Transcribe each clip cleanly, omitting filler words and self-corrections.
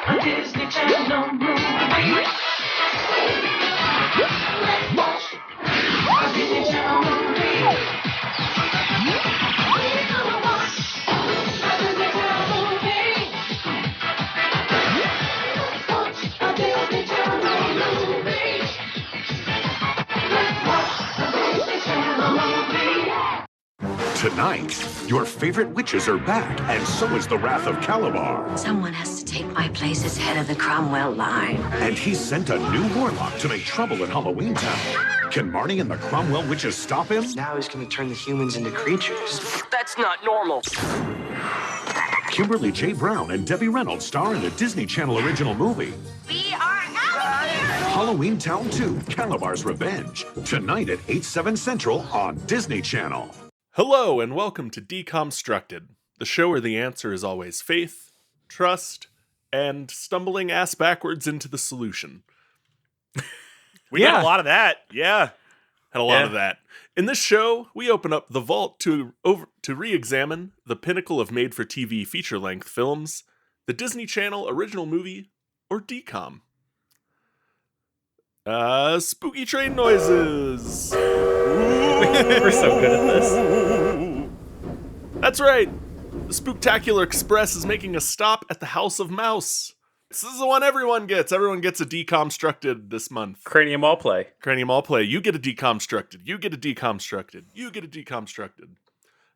a Disney Channel movie. Let's watch a Disney Channel movie. We're gonna watch a Disney Channel movie. Let's watch a Disney Channel movie. Let's watch a Disney Channel movie. Tonight, your favorite witches are back, and so is the Wrath of Kalabar. Someone has to take my place as head of the Cromwell line. And he sent a new warlock to make trouble in Halloweentown. Can Marnie and the Cromwell witches stop him? Now he's going to turn the humans into creatures. That's not normal. Kimberly J. Brown and Debbie Reynolds star in a Disney Channel original movie. We are out here! Halloweentown 2, Calabar's Revenge. Tonight at 8/7 Central on Disney Channel. Hello and welcome to DCOMstructed, the show where the answer is always faith, trust, and stumbling ass backwards into the solution. We got a lot of that, yeah. Had a lot of that. In this show, we open up the vault to re-examine the pinnacle of made-for-TV feature-length films, the Disney Channel original movie, or DCOM. Spooky train noises. We're so good at this. That's right. The Spooktacular Express is making a stop at the House of Mouse. This is the one everyone gets. Everyone gets a DCOMstructed this month. Cranium all play. Cranium all play. You get a DCOMstructed. You get a DCOMstructed. You get a DCOMstructed.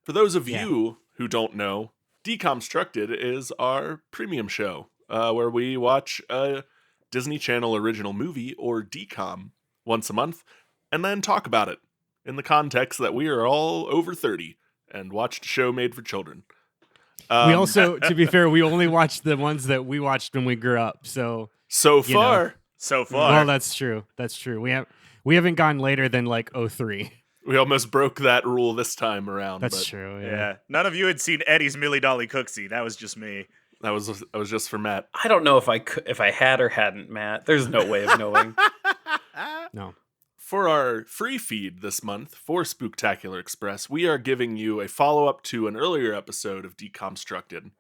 For those of you who don't know, DCOMstructed is our premium show where we watch a Disney Channel original movie, or DCOM, once a month, and then talk about it in the context that we are all over 30 and watched a show made for children. We also, to be fair, we only watched the ones that we watched when we grew up. So far. Well, that's true. That's true. We haven't gone later than like 03. We almost broke that rule this time around. That's true. Yeah. None of you had seen Eddie's Millie Dolly Cooksy. That was just me. That was just for Matt. I don't know if I had or hadn't, Matt. There's no way of knowing. No. For our free feed this month for Spooktacular Express, we are giving you a follow-up to an earlier episode of DCOMstructed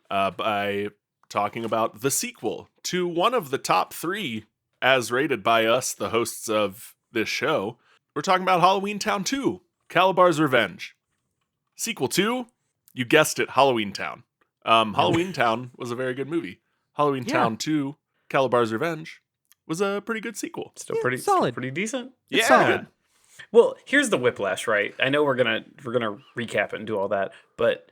by talking about the sequel to one of the top 3 as rated by us, the hosts of this show. We're talking about Halloweentown 2, Calabar's Revenge. Sequel 2, you guessed it, Halloweentown. Halloweentown was a very good movie. Halloweentown 2, Calabar's Revenge was a pretty good sequel. Still pretty solid. Still pretty decent. It's solid. Well, here's the whiplash, right? I know we're gonna recap it and do all that, but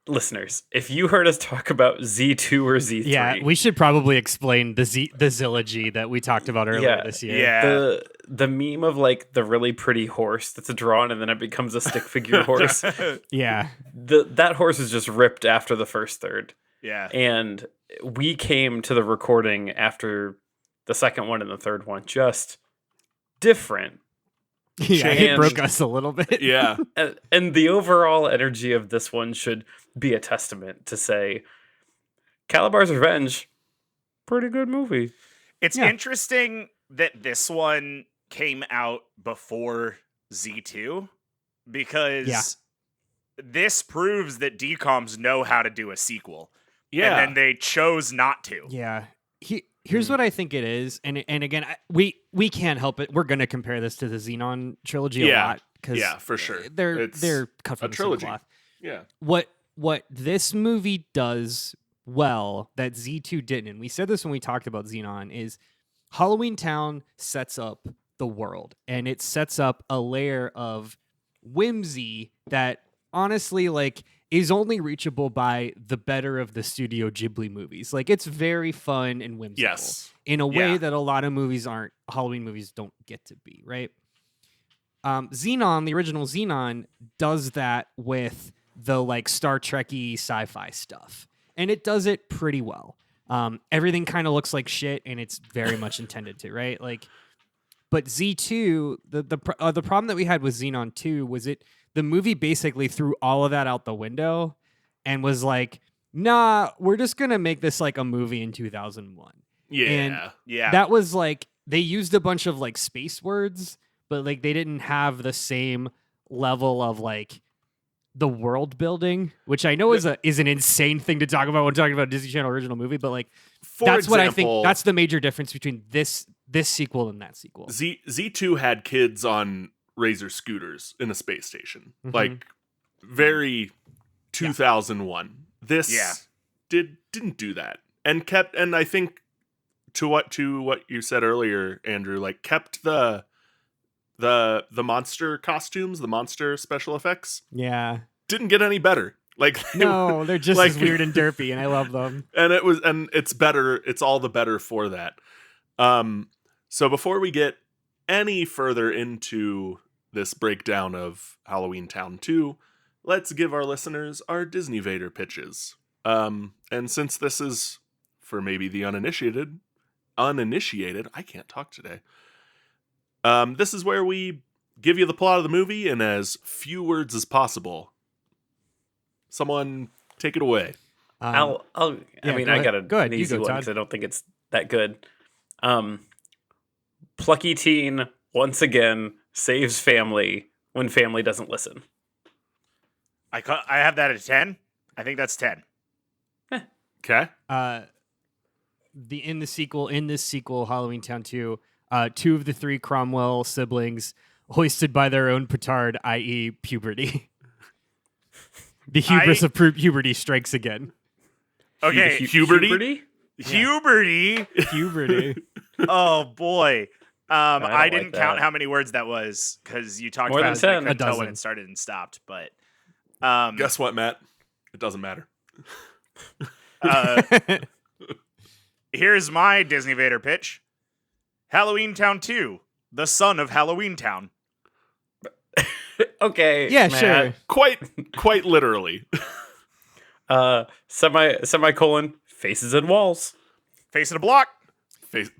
listeners, if you heard us talk about Z2 or Z3, Yeah, we should probably explain the Zillogy that we talked about earlier this year. Yeah. The meme of like the really pretty horse that's drawn and then it becomes a stick figure horse. Yeah. That horse is just ripped after the first third. Yeah. And we came to the recording after the second one and the third one just different. Yeah, it broke us a little bit. Yeah. And the overall energy of this one should be a testament to say Calabar's Revenge, pretty good movie. It's interesting that this one came out before Z2 because this proves that DCOMs know how to do a sequel. Yeah. And then they chose not to. Yeah. Here's what I think it is, and again, we can't help it. We're gonna compare this to the Xenon trilogy a lot because for sure they're cut from a the trilogy. same cloth. Yeah. What this movie does well that Z2 didn't, and we said this when we talked about Xenon, is Halloweentown sets up the world, and it sets up a layer of whimsy that honestly, like, is only reachable by the better of the Studio Ghibli movies. Like, it's very fun and whimsical in a way that a lot of movies aren't. Halloween movies don't get to be, right? Xenon, the original Xenon, does that with the like Star Trek-y sci-fi stuff, and it does it pretty well. Everything kind of looks like shit, and it's very much intended to, right? Like, but Z2, the problem that we had with Xenon 2 was the movie basically threw all of that out the window and was like, nah, we're just going to make this like a movie in 2001. Yeah. That was like, they used a bunch of like space words, but like they didn't have the same level of like the world building, which I know is an insane thing to talk about when talking about a Disney Channel original movie, but like that's what I think. That's the major difference between this sequel and that sequel. Z2 had kids on Razor scooters in a space station, like very 2001. This didn't do that, and I think to what you said earlier, Andrew, like kept the monster costumes, the monster special effects. Yeah. Didn't get any better. Like no, they're just as weird and derpy, and I love them. And it's better. It's all the better for that. So before we get any further into this breakdown of Halloweentown 2, let's give our listeners our Disney Vader pitches. And since this is for maybe the uninitiated, I can't talk today. This is where we give you the plot of the movie in as few words as possible. Someone take it away. I mean, I got an easy one Todd. because I don't think it's that good. Plucky teen once again saves family when family doesn't listen. I have that at 10. I think that's 10. Okay. In this sequel, Halloweentown 2, 2 of the 3 Cromwell siblings hoisted by their own petard, i.e., puberty. The hubris of puberty strikes again. Okay, Huberty? Huberty. Oh boy. I didn't like count that. how many words that was because you talked More about than it. 10. I couldn't A tell when dozen. it started and stopped, but Guess what, Matt? It doesn't matter. here's my Disney Vader pitch. Halloweentown 2, the son of Halloweentown. Okay. Yeah, Matt. sure. Quite literally. Semicolon faces and walls. Face in a block.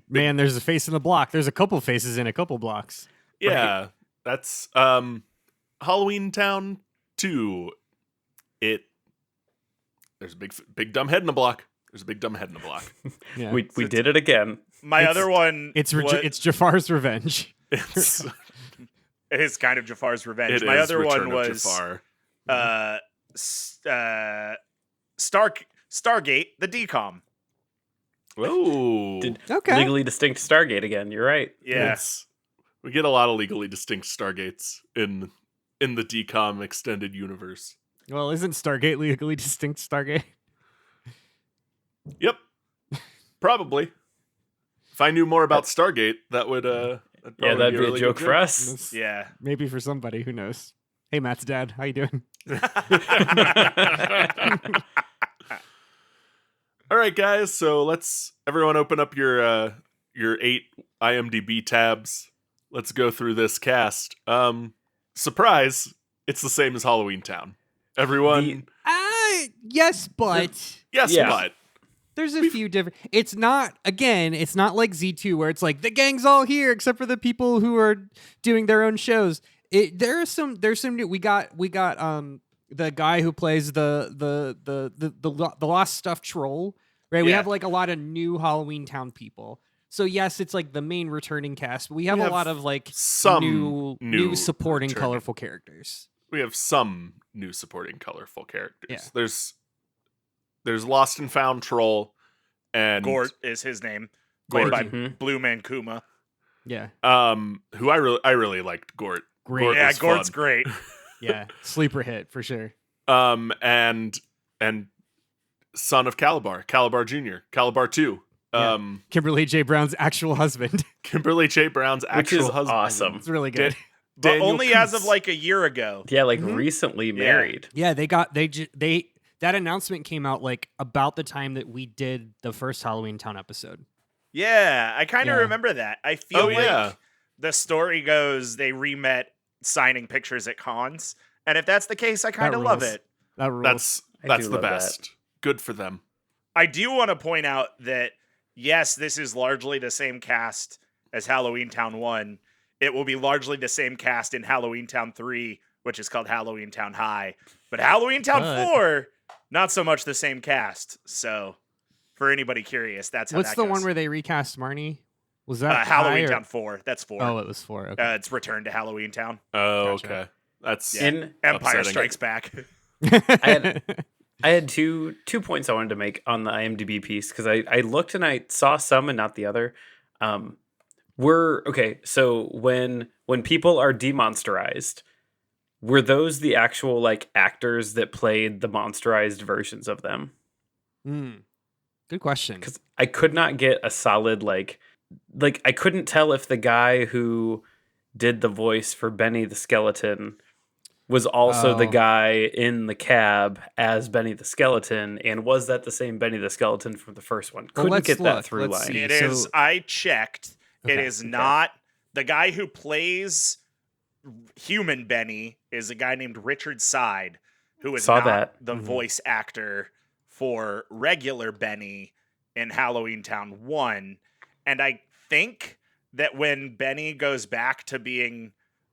Man, there's a face in the block. There's a couple faces in a couple blocks. Yeah, that's Halloweentown 2. There's a big dumb head in the block. Yeah. We did it again. My other one. It's Jafar's revenge. It's It is kind of Jafar's revenge. it My is other Return one of was Jafar. Stargate, the DCOM. Oh, Okay. Legally distinct Stargate again. You're right. Yeah. we get a lot of legally distinct Stargates in the DCOM extended universe. Well, isn't Stargate legally distinct Stargate? Yep, probably. If I knew more about Stargate, that would That'd be a really joke good for us. Yeah. Maybe for somebody, who knows? Hey, Matt's dad, how you doing? All right, guys. So let's everyone open up your 8 IMDb tabs. Let's go through this cast. Surprise! It's the same as Halloweentown. Everyone, Yes, but yes, Yeah. but there's a few different. It's not like Z2 where it's like the gang's all here except for the people who are doing their own shows. There's some new. We got the guy who plays the lost stuffed troll, right? We Yeah. have like a lot of new Halloweentown people. So yes, it's like the main returning cast, but we have a lot of like some new supporting returning. colorful characters. We have some new supporting colorful characters. Yeah. There's Lost and Found Troll, and Gort is his name. Played Gort. by Mhm. Blue Man Kuma. Yeah, who I really liked Gort. great. Gort Yeah, was Gort's fun. great. Yeah, sleeper hit for sure. And son of Kalabar Jr., Kalabar 2. Kimberly J. Brown's actual husband. Kimberly J. Brown's Which actual is husband. awesome. It's really good. But Daniel only as of Kuntz. like a year ago. Yeah, like recently married. Yeah, that announcement came out like about the time that we did the first Halloweentown episode. Yeah, I kind of Yeah. remember that. I feel Oh, like yeah. the story goes they re-met signing pictures at cons. And if that's the case, I kind of love rules. it. That rules. That's do the love that. best. Good for them. I do want to point out that, yes, this is largely the same cast as Halloweentown 1. It will be largely the same cast in Halloweentown 3, which is called Halloweentown High. But Halloweentown But- 4, not so much the same cast. So, for anybody curious, that's how What's that the goes. one where they recast Marnie? Was that high or- Halloweentown 4. That's 4. Oh, it was 4. Okay. It's Return to Halloweentown. Oh, Gotcha. okay. That's In Empire upsetting. Strikes Back. I had two points I wanted to make on the IMDb piece because I looked and I saw some and not the other. So when people are demonsterized, were those the actual like actors that played the monsterized versions of them? Good question. Because I could not get a solid like I couldn't tell if the guy who did the voice for Benny the Skeleton was also the guy in the cab as Benny the Skeleton, and was that the same Benny the Skeleton from the first one? Well, Couldn't let's get that look. through Let's line. see. It So- is. I checked. It Okay, is not the guy who plays human Benny. Is a guy named Richard Side, who is Saw not that. the voice actor for regular Benny in Halloweentown 1. And I think that when Benny goes back to being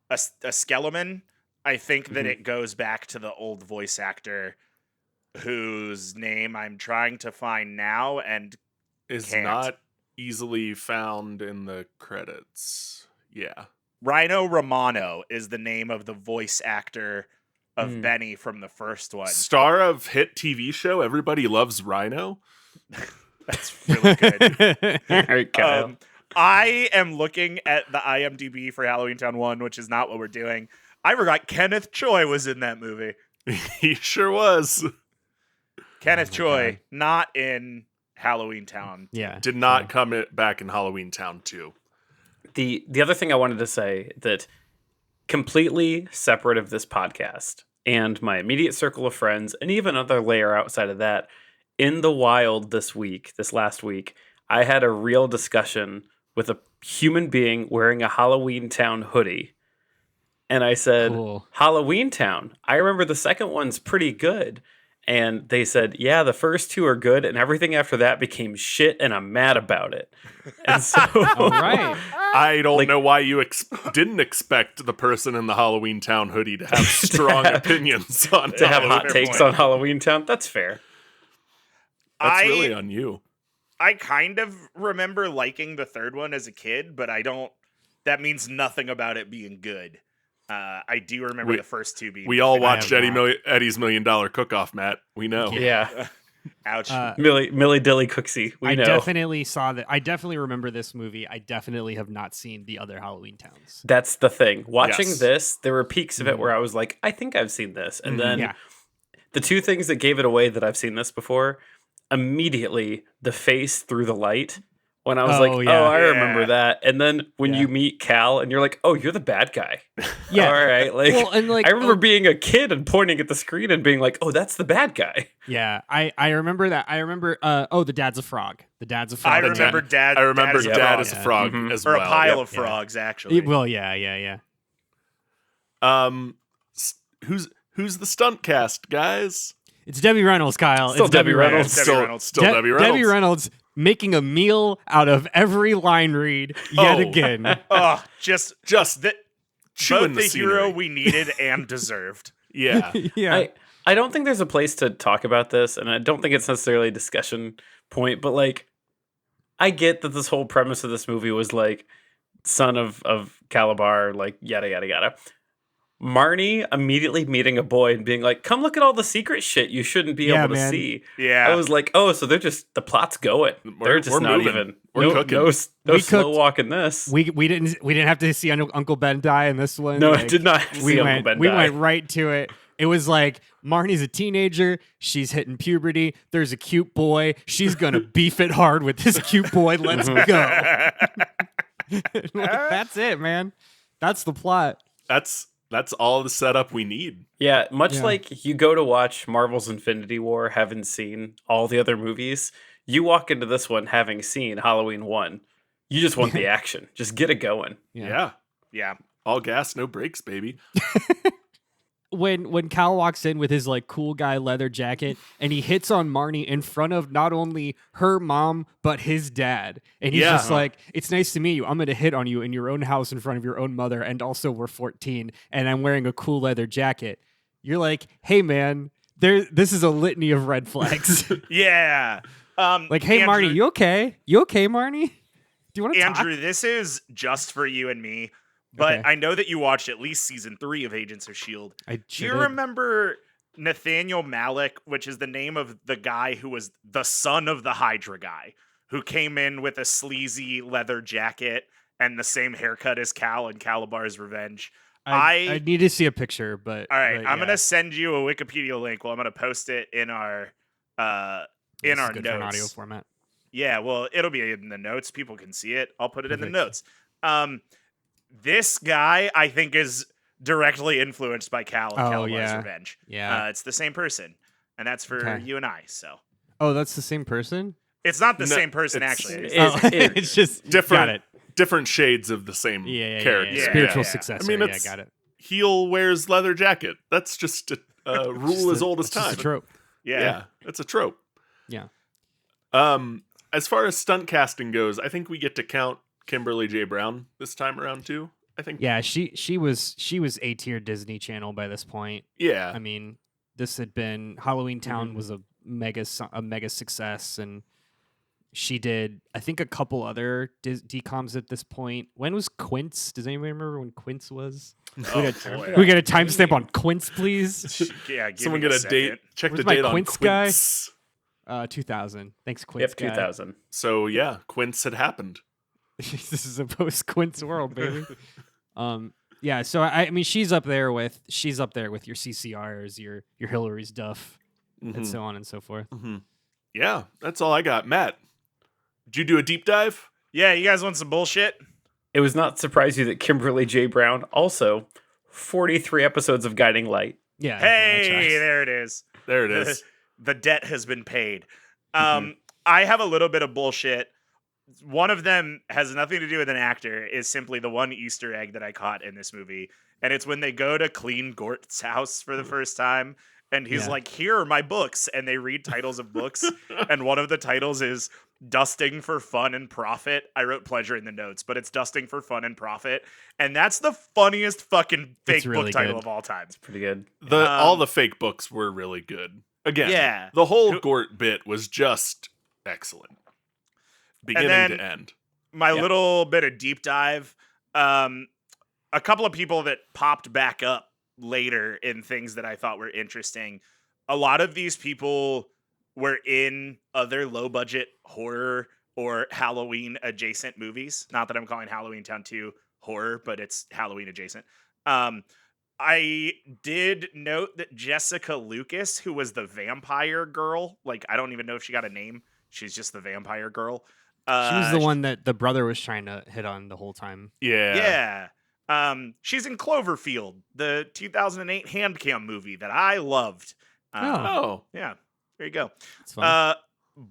a skeleton, I think that it goes back to the old voice actor whose name I'm trying to find now and is can't. not easily found in the credits. Yeah. Rhino Romano is the name of the voice actor of Benny from the first one. Star of hit TV show Everybody Loves Rhino. That's really good. All right, Kyle. I am looking at the IMDb for Halloweentown 1, which is not what we're doing. I forgot Kenneth Choi was in that movie. He sure was. Kenneth Choi, not in Halloweentown. Yeah. Did not come back in Halloweentown 2. The other thing I wanted to say that completely separate of this podcast and my immediate circle of friends and even another layer outside of that, in the wild this last week, I had a real discussion with a human being wearing a Halloweentown hoodie. And I said, Cool. Halloweentown. I remember the second one's pretty good. And they said, yeah, the first two are good, and everything after that became shit, and I'm mad about it. And so, All right. I don't know why you didn't expect the person in the Halloweentown hoodie to have strong opinions on to have hot fair takes point. on Halloweentown, that's fair. That's I- really on you. I kind of remember liking the third one as a kid, but that means nothing about it being good. I do remember the first two being. We all fantastic. watched Eddie's $1 Million Cook-Off, Matt. We know. Yeah. Ouch. Millie Dilly Cooksy, we I know. definitely saw that. I definitely remember this movie. I definitely have not seen the other Halloween Towns. That's the thing. Watching Yes. this, there were peaks of it where I was like, I think I've seen this. And then Yeah. the two things that gave it away that I've seen this before, immediately the face through the light. When I was like, yeah. I remember Yeah. that. And then when Yeah. you meet Cal and you're like, oh, you're the bad guy. Yeah. All right. Like, Well, and like, I remember being a kid and pointing at the screen and being like, oh, that's the bad guy. Yeah, I remember that. I remember. The dad's a frog. The dad's a frog. I in remember there. Dad. I remember Dad Dad is is a a frog. frog as Or well. a pile Yep. of frogs, actually. Well, yeah. Who's the stunt cast, guys? It's Debbie Reynolds, Kyle. Still It's Debbie Reynolds. Debbie Still, Reynolds. still Debbie Reynolds. Debbie Reynolds making a meal out of every line read yet Oh. again. Oh, just Just chewing both the hero scenery. we needed and deserved. Yeah. Yeah. I don't think there's a place to talk about this, and I don't think it's necessarily a discussion point, but like, I get that this whole premise of this movie was like, son of Kalabar, like, yada, yada, yada. Marnie immediately meeting a boy and being like, come look at all the secret shit you shouldn't be Yeah, able to man. see. Yeah. I was like, oh, so they're just, the plot's going. They're just we're not moving. even, We're no, cooking. no We slow cooked- walking this. we didn't have to see Uncle Ben die in this one. No, I Like, did not we see Uncle went Ben we die. went right to it. It was like Marnie's a teenager. She's hitting puberty. There's a cute boy. She's gonna beef it hard with this cute boy. Let's go. Like, that's it, man. That's the plot. That's all the setup we need. Yeah, much Yeah. like you go to watch Marvel's Infinity War, having seen all the other movies, you walk into this one having seen Halloween 1. You just want the action. Just get it going. Yeah. Yeah. All gas, no brakes, baby. When Cal walks in with his like cool guy leather jacket and he hits on Marnie in front of not only her mom but his dad, and he's Yeah. just like, "It's nice to meet you. I'm gonna hit on you in your own house in front of your own mother, and also we're 14, and I'm wearing a cool leather jacket." You're like, "Hey, man, this is a litany of red flags." Yeah. Like, "Hey, Andrew, Marnie, you okay? You okay, Marnie? Do you want to talk?" Andrew, this is just for you and me, But Okay. I know that you watched at least season 3 of Agents of S.H.I.E.L.D. I Do sure you did. remember Nathaniel Malik, which is the name of the guy who was the son of the Hydra guy, who came in with a sleazy leather jacket and the same haircut as Cal in Calabar's Revenge? I need to see a picture, but All right, but I'm yeah. gonna send you a Wikipedia link. Well, I'm gonna post it in our This is our good notes. for an audio format. Yeah, well, it'll be in the notes. People can see it. I'll put it in the Perfect. notes. This guy, I think, is directly influenced by Cal and Oh, Calabar's yeah. Revenge. Yeah. It's the same person, and that's for Okay. you and I. So Oh, that's the same person? it's not the No, same person, it's- actually. It's just Different, got it. different shades of the same Yeah, character. yeah. Spiritual Yeah. successor. I mean, yeah, it's- got it. Heel wears leather jacket. That's just a rule Just as old as it's just a time. trope. Yeah. That's a trope. Yeah. As far as stunt casting goes, I think we get to count Kimberly J. Brown this time around too. I think. Yeah, she was A tier Disney Channel by this point. Yeah. I mean, this had been Halloweentown Mhm. was a mega success, and she did I think a couple other DCOMs at this point. When was Quince? Does anybody remember when Quince was? Oh, we boy. we get a timestamp on Quince, please. Yeah, give Someone me get a date. second. Check Where's the my date on Quince guy? Quince. 2000. Thanks, Quince. Yep, guy. 2000. So yeah, Quince had happened. This is a post Quince world, baby. Yeah. So I mean, she's up there with your CCRs, your Hillary's Duff, Mhm. and so on and so forth. Mhm. Yeah, that's all I got. Matt, did you do a deep dive? Yeah, you guys want some bullshit? It was not surprise you that Kimberly J. Brown also 43 episodes of Guiding Light. Yeah. Hey, there it is. There it is. The debt has been paid. Mhm. I have a little bit of bullshit. One of them has nothing to do with an actor, is simply the one Easter egg that I caught in this movie. And it's when they go to clean Gort's house for the first time. And he's Yeah. like, here are my books. And they read titles of books. And one of the titles is Dusting for Fun and Profit. I wrote pleasure in the notes, but it's Dusting for Fun and Profit. And that's the funniest fucking fake really book title good. of all time. Pretty good. All the fake books were really good. Again, Yeah. the whole Who- Gort bit was just excellent, beginning then- to end. My Yeah. little bit of deep dive. A couple of people that popped back up later in things that I thought were interesting. A lot of these people were in other low budget horror or Halloween adjacent movies. Not that I'm calling Halloweentown 2 horror, but it's Halloween adjacent. I did note that Jessica Lucas, who was the vampire girl, like I don't even know if she got a name. She's just the vampire girl. She was the one that the brother was trying to hit on the whole time. Yeah. Yeah. She's in Cloverfield, the 2008 hand cam movie that I loved. Oh. Yeah. There you go. It's fun.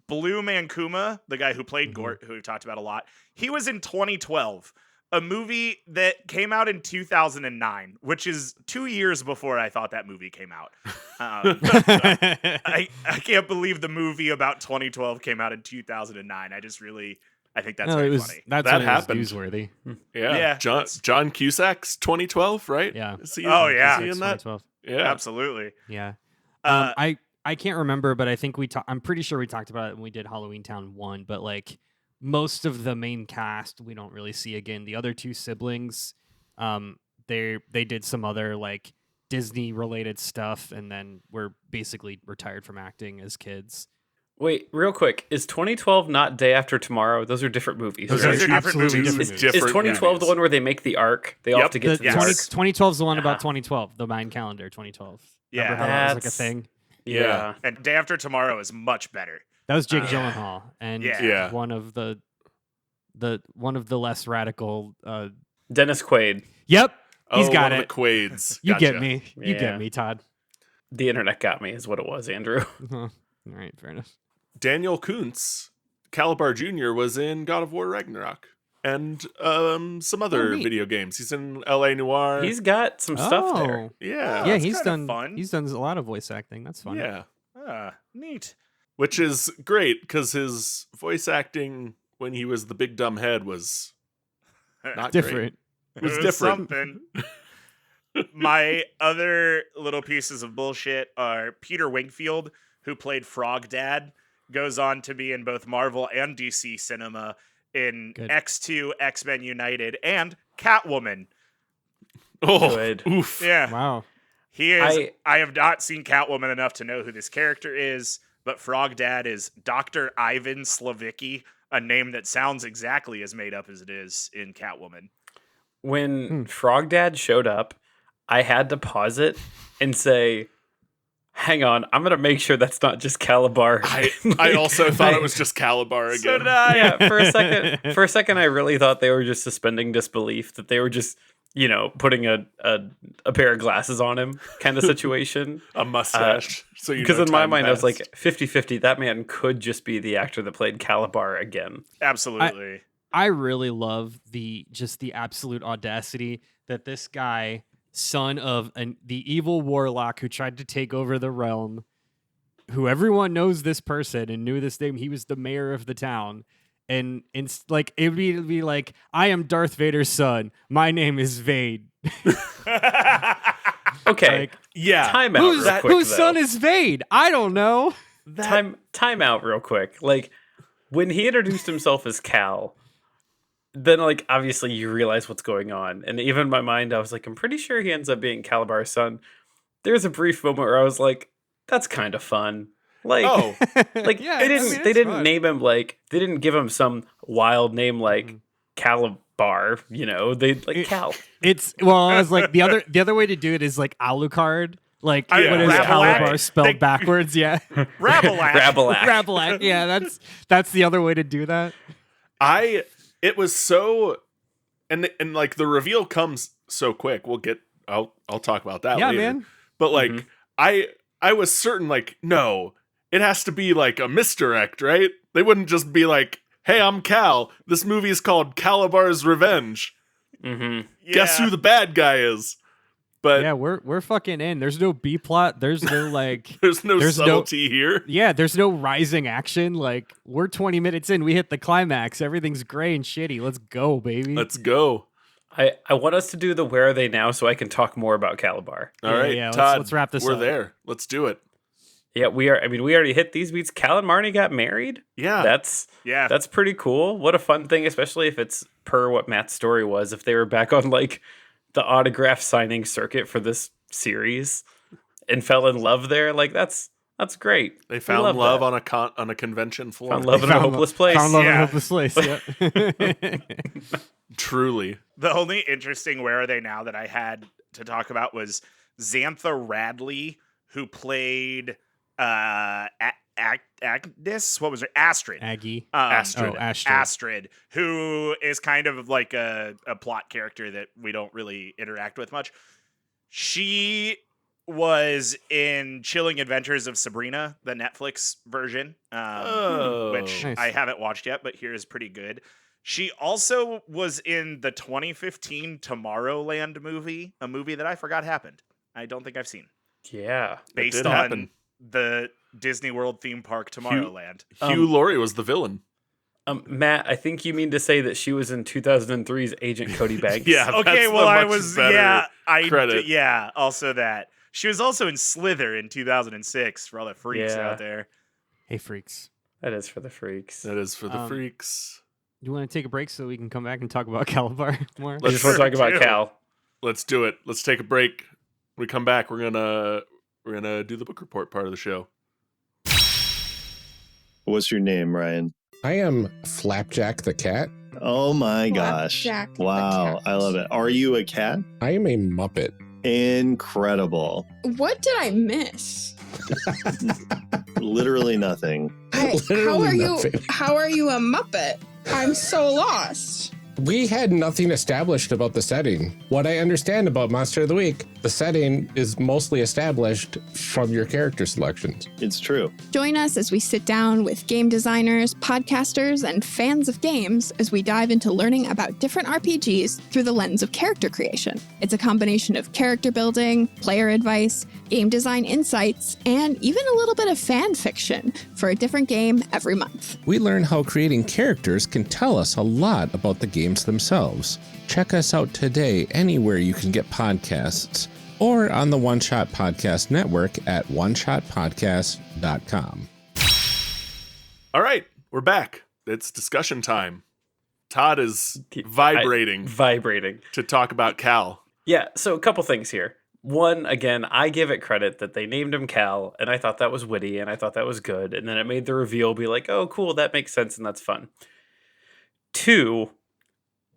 Blue Mankuma, the guy who played Gort, who we've talked about a lot, he was in 2012, a movie that came out in 2009, which is 2 years before I thought that movie came out. I can't believe the movie about 2012 came out in 2009. I think that's no, very it was funny. that's That when it was happened. newsworthy. Yeah. Yeah, John Cusack's 2012, right? Yeah. Is he, Oh, yeah. Is he in that? 2012. Yeah. Absolutely. Yeah. Uh, I can't remember, but I think I'm pretty sure we talked about it when we did Halloweentown 1, but like most of the main cast we don't really see again. The other two siblings, they did some other like Disney related stuff and then were basically retired from acting as kids. Wait, real quick. Is 2012 not Day After Tomorrow? Those are different movies. Those right? are different absolutely movies. different Is, movies. is 2012 the one where they make the arc? They all have to get The to the 20, arc. 2012 is the one Yeah. about 2012, the Mayan calendar 2012. Remember Yeah. how that was like a That's- thing? Yeah. And Day After Tomorrow is much better. That was Jake Yeah. Gyllenhaal and Yeah. one of the less radical. Dennis Quaid. Yep, he's Oh, got one of it. the Quaids. You Gotcha. get me. You Yeah. get me, Todd. The internet got me, is what it was, Andrew. All right, fair enough. Daniel Kuntz, Kalabar Jr., was in God of War Ragnarok and some other neat. video games. He's in LA Noire. He's got some stuff there. yeah. Yeah, that's he's kinda done. fun. He's done a lot of voice acting. That's fun. Yeah. Neat. Which is great because his voice acting when he was the big dumb head was not Different. Great. It was It was different. something. My other little pieces of bullshit are Peter Wingfield, who played Frog Dad, goes on to be in both Marvel and DC cinema in Good. X2, X-Men United, and Catwoman. Oh, Good. oof. Yeah. Wow. He is. I have not seen Catwoman enough to know who this character is, but Frog Dad is Dr. Ivan Slavicki, a name that sounds exactly as made up as it is in Catwoman. When Frog Dad showed up, I had to pause it and say, hang on, I'm going to make sure that's not just Kalabar. I also thought it was just Kalabar again. So did I. Yeah, for a second, I really thought they were just suspending disbelief, that they were just, putting a pair of glasses on him kind of situation. A mustache. Because in my mind, I was like, 50-50, that man could just be the actor that played Kalabar again. Absolutely. I really love the absolute audacity that this guy, son of the evil warlock who tried to take over the realm, who everyone knows this person and knew this name. He was the mayor of the town. And like it'd be like, I am Darth Vader's son. My name is Vade. Okay. Like, yeah. Time out real quick, whose though. son is Vade? I don't know. Time out real quick. Like, when he introduced himself as Cal, then, like, obviously you realize what's going on. And even in my mind, I was like, I'm pretty sure he ends up being Calabar's son. There's a brief moment where I was like, that's kind of fun. Like, like Yeah, they didn't I mean, they it's didn't fun. name him like, they didn't give him some wild name like Calabar, They like Cal. I was like, the other way to do it is like Alucard. Like Yeah. what is Rabelais. Calabar spelled They- backwards? Yeah. Rabelais. Rabelais. Yeah, that's the other way to do that. It was so, and like the reveal comes so quick. I'll talk about that Yeah, later. man. But like, I was certain, like, no, it has to be like a misdirect, right? They wouldn't just be like, hey, I'm Cal. This movie is called Calabar's Revenge. Mm-hmm. Guess who the bad guy is? But Yeah, we're fucking in. There's no B plot. There's no like there's no there's no- subtlety here. yeah, there's no rising action. Like we're 20 minutes in, we hit the climax. Everything's gray and shitty. Let's go, baby. Let's go. I want us to do the Where Are They Now so I can talk more about Calabar. All right, yeah, Todd, let's wrap this we're up. there. Let's do it. Yeah, we are. I mean, we already hit these beats. Cal and Marnie got married. Yeah. That's pretty cool. What a fun thing, especially if it's per what Matt's story was. If they were back on like the autograph signing circuit for this series and fell in love there, like that's great. They We found love love that. on a convention floor. Found love in a hopeless place. Found love in a Yeah. hopeless place. Yeah. Truly. The only interesting Where Are They Now that I had to talk about was Xantha Radley, who played Agnes. What was her? Astrid. Aggie. Astrid. Oh, Astrid. Astrid, who is kind of like a plot character that we don't really interact with much. She was in Chilling Adventures of Sabrina, the Netflix version, which Nice. I haven't watched yet, but here is pretty good. She also was in the 2015 Tomorrowland movie, a movie that I forgot happened. I don't think I've seen. Yeah. Based did on happen. the Disney World theme park Tomorrowland. Hugh Laurie was the villain. Matt, I think you mean to say that she was in 2003's Agent Cody Banks. Yeah. Okay, that's well, a I much was, better credit. yeah, also that. She was also in Slither in 2006 for all the freaks Yeah. out there. Hey, freaks. That is for the freaks. That is for the Um, freaks. Do you want to take a break so we can come back and talk about Calabar more? I Let's just want to talk about do. Cal. Let's do it. Let's take a break. When we come back, we're gonna do the book report part of the show. What's your name, Ryan? I am Flapjack the cat. Oh my gosh. Flapjack the Wow, cat. I love it. Are you a cat? I am a Muppet. Incredible. What did I miss? Literally nothing. Literally How are you a Muppet? I'm so lost. We had nothing established about the setting. What I understand about Monster of the Week, the setting is mostly established from your character selections. It's true. Join us as we sit down with game designers, podcasters, and fans of games as we dive into learning about different RPGs through the lens of character creation. It's a combination of character building, player advice, game design insights, and even a little bit of fan fiction for a different game every month. We learn how creating characters can tell us a lot about the games themselves. Check us out today anywhere you can get podcasts or on the One Shot Podcast Network at oneshotpodcast.com. All right, we're back. It's discussion time. Todd is vibrating Vibrating. to talk about Cal. Yeah, so a couple things here. One, again, I give it credit that they named him Cal, and I thought that was witty, and I thought that was good, and then it made the reveal be like, oh, cool, that makes sense, and that's fun. Two,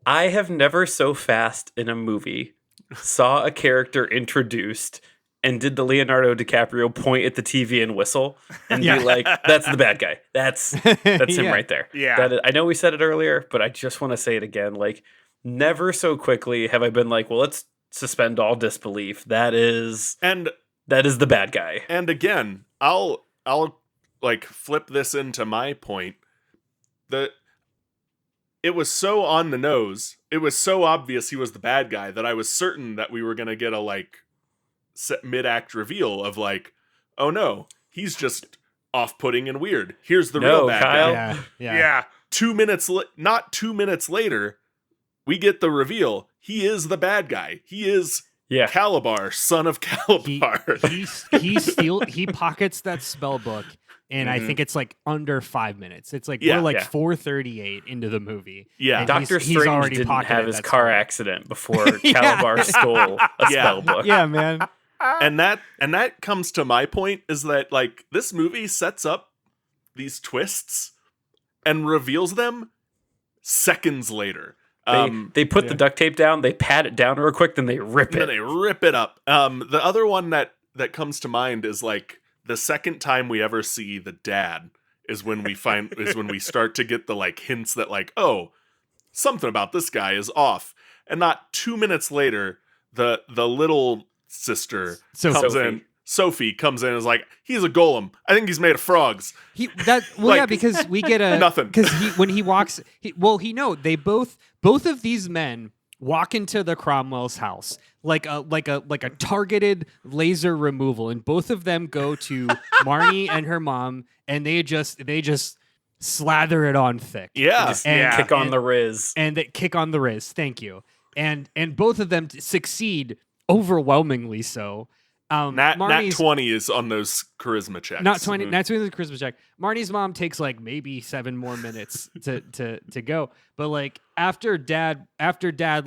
I have never so fast in a movie saw a character introduced and did the Leonardo DiCaprio point at the TV and whistle and be like, that's the bad guy. That's him right there. Yeah. I know we said it earlier, but I just want to say it again. Like, never so quickly have I been like, well, let's suspend all disbelief. That is the bad guy. And again, I'll like flip this into my point. It was so on the nose. It was so obvious he was the bad guy that I was certain that we were going to get a like mid-act reveal of like, oh no, he's just off-putting and weird. Here's the real bad Kyle. guy. Yeah. 2 minutes not 2 minutes later, we get the reveal. He is the bad guy. He is Kalabar, son of Kalabar. He pockets that spell book, and I think it's like under 5 minutes. It's like we're like 4:38 into the movie. Yeah, Doctor Strange didn't have his car accident before Kalabar stole a spell book. Yeah, man. And that comes to my point is that like this movie sets up these twists and reveals them seconds later. They put the duct tape down, they pat it down real quick, then they rip it. Then they rip it up. The other one that comes to mind is like the second time we ever see the dad is when we start to get the like hints that like, oh, something about this guy is off. And not 2 minutes later, the little sister Sophie comes in and is like, he's a golem. I think he's made of frogs. Because we get a nothing. Because when he walks, both of these men walk into the Cromwell's house like a targeted laser removal, and both of them go to Marnie and her mom, and they just slather it on thick. Yeah, and kick on the Riz. And they kick on the Riz. Thank you. And both of them succeed overwhelmingly so. Nat 20 is on those charisma checks. Nat 20 is a charisma check. Marnie's mom takes like maybe 7 more minutes to go. But like after dad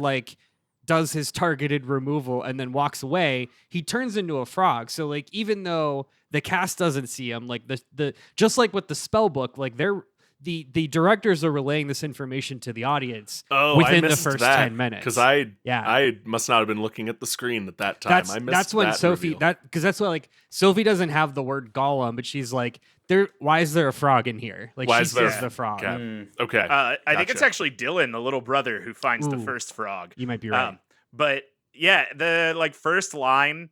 like does his targeted removal and then walks away, he turns into a frog. So like even though the cast doesn't see him, like the just like with the spell book, like the directors are relaying this information to the audience within the first 10 minutes. Because I must not have been looking at the screen at that time. That's when Sophie Sophie doesn't have the word golem, but she's like, why is there a frog in here? Like she sees the frog. Okay. I think it's actually Dylan, the little brother, who finds the first frog. You might be right. But yeah, the like first line,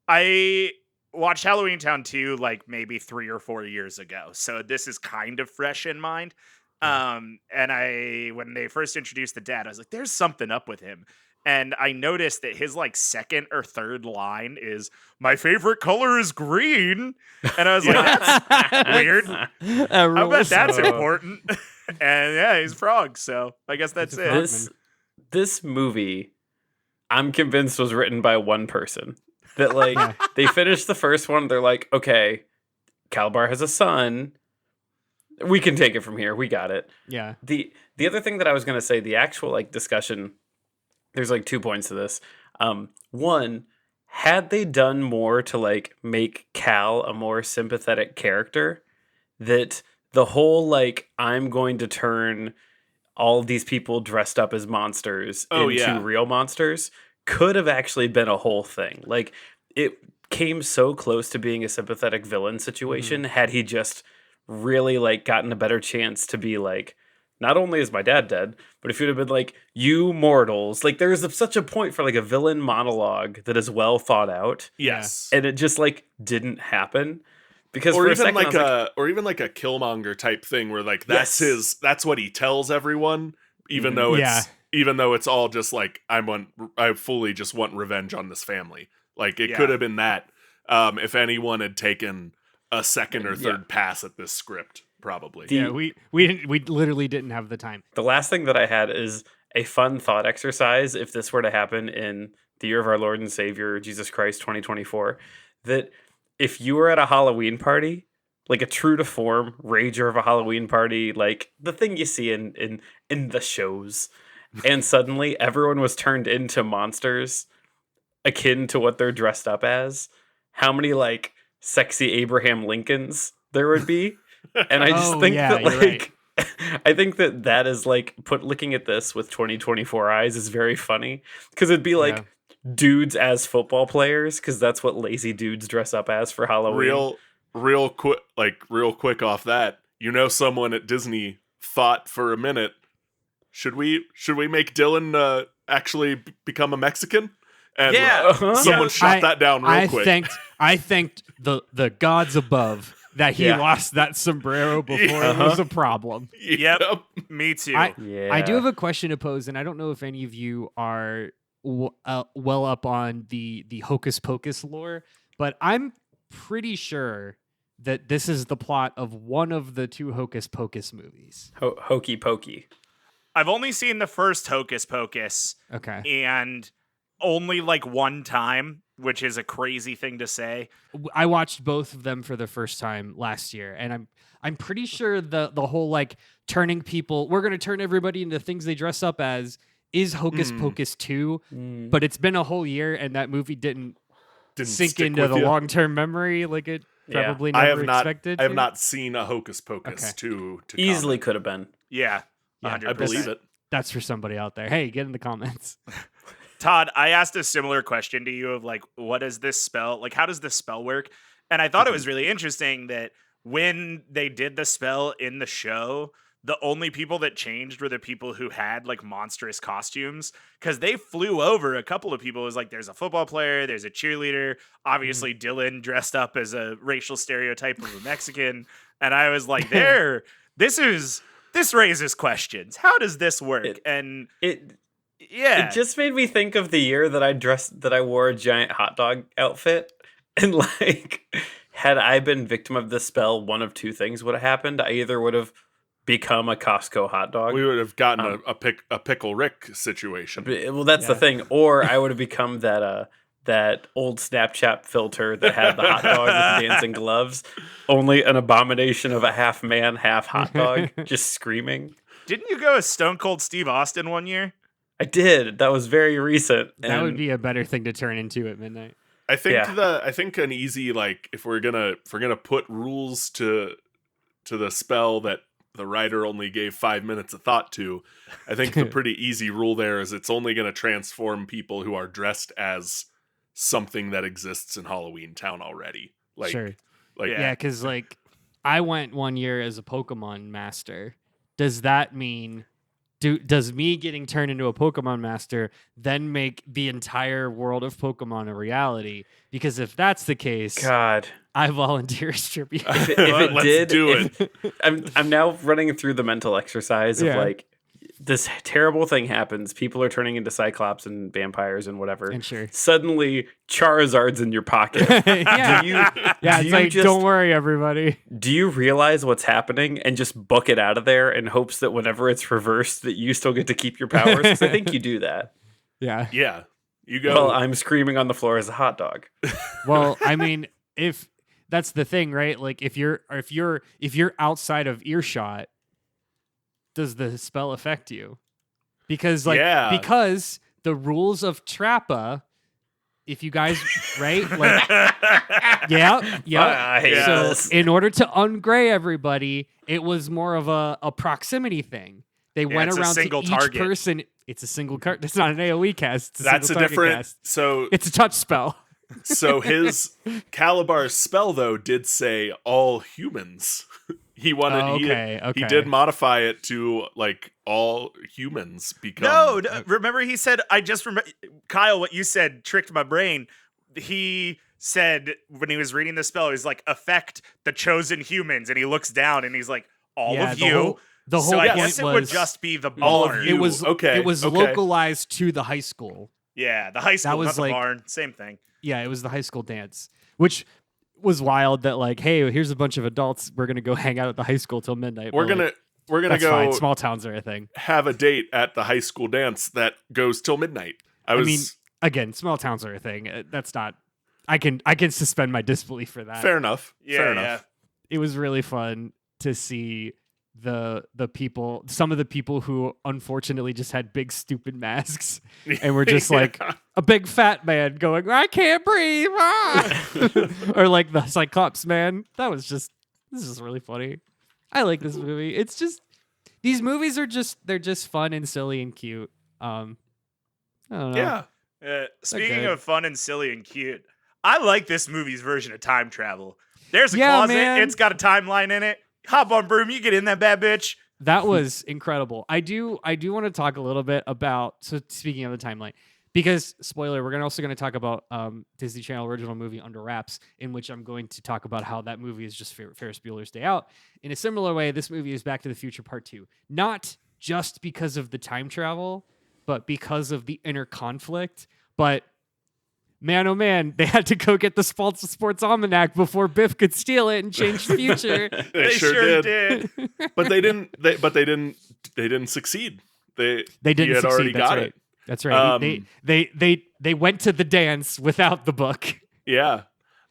I watched Halloweentown 2 like maybe 3 or 4 years ago, so this is kind of fresh in mind. And when they first introduced the dad, I was like, there's something up with him. And I noticed that his like second or third line is, my favorite color is green. And I was like, that's weird. I bet that's important. And yeah, he's a frog, so I guess that's it. This movie, I'm convinced, was written by one person. That like they finished the first one, they're like, okay, Kalabar has a son. We can take it from here. We got it. Yeah. The other thing that I was gonna say, the actual like discussion, there's like 2 points to this. One, had they done more to like make Cal a more sympathetic character, that the whole like I'm going to turn all of these people dressed up as monsters into real monsters could have actually been a whole thing. Like, it came so close to being a sympathetic villain situation had he just really like gotten a better chance to be like, not only is my dad dead, but if you'd have been like, you mortals, like there's such a point for like a villain monologue that is well thought out. Yes. And it just like didn't happen. Because or even like a Killmonger type thing where like that's what he tells everyone, even though it's all just like I fully just want revenge on this family. Like it could have been that if anyone had taken a second or third pass at this script, probably. We literally didn't have the time. The last thing that I had is a fun thought exercise if this were to happen in the year of our Lord and Savior Jesus Christ 2024, that if you were at a Halloween party, like a true to form rager of a Halloween party, like the thing you see in the shows, and suddenly everyone was turned into monsters, akin to what they're dressed up as, how many like sexy Abraham Lincolns there would be. And I just think that like right. I think that is like looking at this with 2024 eyes is very funny, because it'd be like dudes as football players, because that's what lazy dudes dress up as for Halloween. Real quick off that, someone at Disney thought for a minute, should we make Dylan actually become a Mexican? And someone shot that down real quick. I thanked the gods above that he lost that sombrero before it was a problem. Yep, me too. I do have a question to pose, and I don't know if any of you are well up on the Hocus Pocus lore, but I'm pretty sure that this is the plot of one of the two Hocus Pocus movies. Hokey Pokey. I've only seen the first Hocus Pocus. Okay. And only like one time, which is a crazy thing to say. I watched both of them for the first time last year, and I'm pretty sure the whole like turning people, we're going to turn everybody into things they dress up as, is Hocus Pocus 2, but it's been a whole year and that movie didn't sink into the long-term memory like it probably never expected. I have not seen a Hocus Pocus 2 to easily could have been. Yeah, 100%. I believe it. That's for somebody out there. Hey, get in the comments. Todd, I asked a similar question to you of like, what does this spell? Like, how does this spell work? And I thought it was really interesting that when they did the spell in the show, the only people that changed were the people who had like monstrous costumes, because they flew over a couple of people. It was like, there's a football player, there's a cheerleader, obviously Dylan dressed up as a racial stereotype of a Mexican. And I was like, this raises questions. How does this work? It just made me think of the year that I wore a giant hot dog outfit, and like, had I been victim of this spell, one of two things would have happened. I either would have become a Costco hot dog. We would have gotten a Pickle Rick situation. Well, that's the thing. Or I would have become that old Snapchat filter that had the hot dog with the dancing gloves, only an abomination of a half man, half hot dog, just screaming. Didn't you go as Stone Cold Steve Austin one year? I did. That was very recent. That would be a better thing to turn into at midnight. I think an easy, like, if we're gonna put rules to the spell that the writer only gave 5 minutes of thought to, I think the pretty easy rule there is it's only going to transform people who are dressed as something that exists in Halloweentown already. Like, sure. Like, because like I went one year as a Pokemon master. Does that mean does me getting turned into a Pokemon master then make the entire world of Pokemon a reality? Because if that's the case, God, I volunteer as tribute. If it did, do it. I'm now running through the mental exercise of like, this terrible thing happens. People are turning into Cyclops and vampires and whatever. And sure. Suddenly, Charizard's in your pocket. It's like, don't worry, everybody. Do you realize what's happening and just book it out of there in hopes that whenever it's reversed, that you still get to keep your powers? Because I think you do that. Yeah. Yeah. You go. Well, I'm screaming on the floor as a hot dog. Well, I mean, if that's the thing, right? Like, if you're outside of earshot, does the spell affect you? Because because the rules of Trappa, if you guys right, like so in order to ungray everybody, it was more of a proximity thing. They went around to each target. Person. It's a single card. It's not an AoE cast. That's a different cast. So it's a touch spell. So his Kalabar's spell though did say all humans. He wanted. He did modify it to like all humans become. No, remember he said. I just remember, Kyle. What you said tricked my brain. He said when he was reading the spell, he's like, affect the chosen humans, and he looks down and he's like, all of you. The whole so I point guess it would just be the barn. All of you. It was localized to the high school. Yeah, the high school, that was not the barn. Same thing. Yeah, it was the high school dance, which was wild. That like, hey, here's a bunch of adults. We're gonna go hang out at the high school till midnight. We're gonna go. Fine. Small towns are a thing. Have a date at the high school dance that goes till midnight. I mean, again, small towns are a thing. That's not. I can suspend my disbelief for that. Fair enough. Yeah, Fair enough. It was really fun to see the people, some of the people who unfortunately just had big stupid masks and were just like a big fat man going, I can't breathe, or like the Cyclops man. This is really funny. I like this movie. It's just, these movies are they're just fun and silly and cute. I don't know. Yeah. Speaking of fun and silly and cute, I like this movie's version of time travel. There's a closet. Man. It's got a timeline in it. Hop on, Broom. You get in that bad bitch. That was incredible. I do want to talk a little bit about, so speaking of the timeline, because spoiler, we're also going to talk about Disney Channel original movie Under Wraps, in which I'm going to talk about how that movie is just Ferris Bueller's Day Out. In a similar way, this movie is Back to the Future Part 2. Not just because of the time travel, but because of the inner conflict. But man, oh man, they had to go get the sports almanac before Biff could steal it and change the future. They sure did. But they didn't succeed. They didn't succeed. Already That's got right. it. That's right. They went to the dance without the book. Yeah.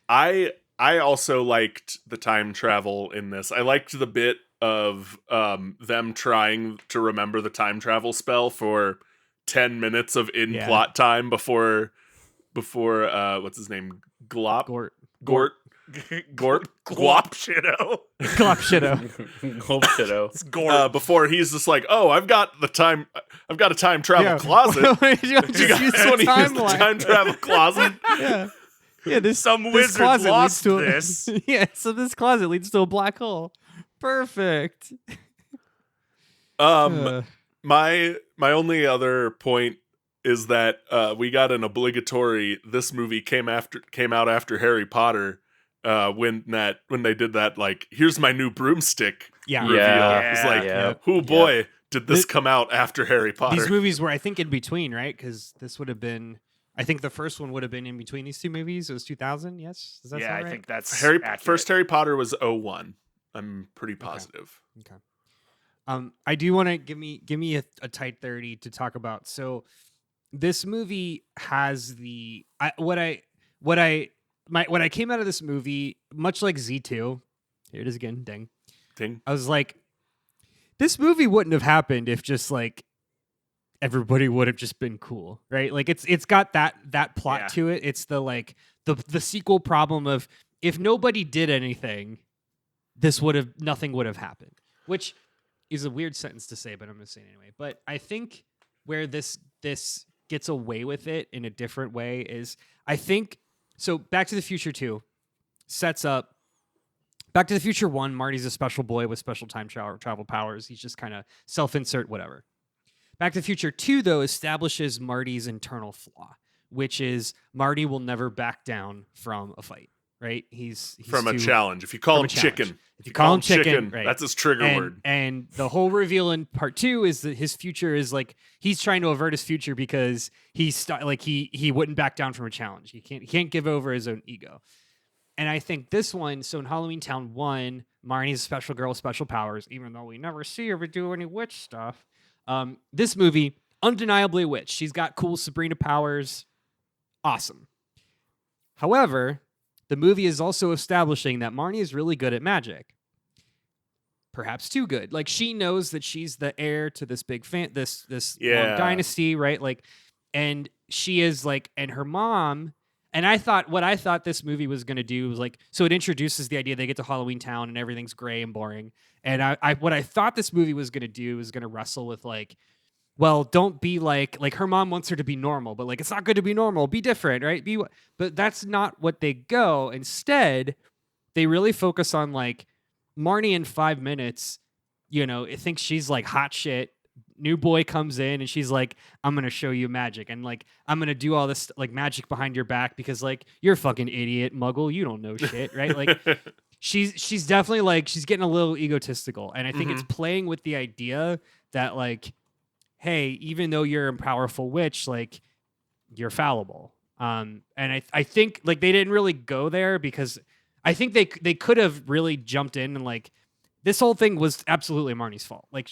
I also liked the time travel in this. I liked the bit of them trying to remember the time travel spell for 10 minutes of plot time before what's his name? Gort. Glopshido. Glopshido. It's Gort. Before he's just like, oh, I've got a time travel closet. You just use the timeline. Time travel closet. Yeah. Some wizard lost this. Yeah, so this closet leads to a black hole. Perfect. My only other point is that we got an obligatory. This movie came out after Harry Potter. When they did that, like, here's my new broomstick reveal. It's like, oh boy, did this come out after Harry Potter? These movies were, I think, in between, right? Because this would have been, I think the first one would have been in between these two movies. It was 2000. Yes, does that sound right? I think that's first Harry Potter was 01. I'm pretty positive. Okay. I do want to give me a tight 30 to talk about. So this movie has when I came out of this movie, much like Z2, here it is again, ding. I was like, this movie wouldn't have happened if just like everybody would have just been cool, right? Like it's got that plot to it. It's the sequel problem of, if nobody did anything, nothing would have happened, which is a weird sentence to say, but I'm going to say it anyway. But I think where this gets away with it in a different way is, I think, so Back to the Future 2 sets up, Back to the Future 1, Marty's a special boy with special time travel powers. He's just kind of self-insert, whatever. Back to the Future 2, though, establishes Marty's internal flaw, which is Marty will never back down from a fight. Right, he's from a challenge. If you call him chicken, right, that's his trigger word. And the whole reveal in part 2 is that his future is like, he's trying to avert his future because he wouldn't back down from a challenge. He can't give over his own ego. And I think this one, so in Halloweentown 1, Marnie's a special girl with special powers, even though we never see her do any witch stuff. This movie, undeniably a witch. She's got cool Sabrina powers. Awesome. However, the movie is also establishing that Marnie is really good at magic. Perhaps too good. Like, she knows that she's the heir to this big this long dynasty, right? Like, and she is like, and her mom, and what I thought this movie was going to do was like, so it introduces the idea they get to Halloweentown and everything's gray and boring. And what I thought this movie was going to do was going to wrestle with like, well, don't be like her mom wants her to be normal, but like, it's not good to be normal. Be different, right? But that's not what they go. Instead, they really focus on like Marnie in 5 minutes, it thinks she's like hot shit. New boy comes in and she's like, I'm going to show you magic. And like, I'm going to do all this like magic behind your back because like, you're a fucking idiot, muggle. You don't know shit, right? Like, she's definitely like, she's getting a little egotistical. And I think it's playing with the idea that like, hey, even though you're a powerful witch, like, you're fallible. And I think like they didn't really go there because I think they could have really jumped in and like, this whole thing was absolutely Marnie's fault. Like,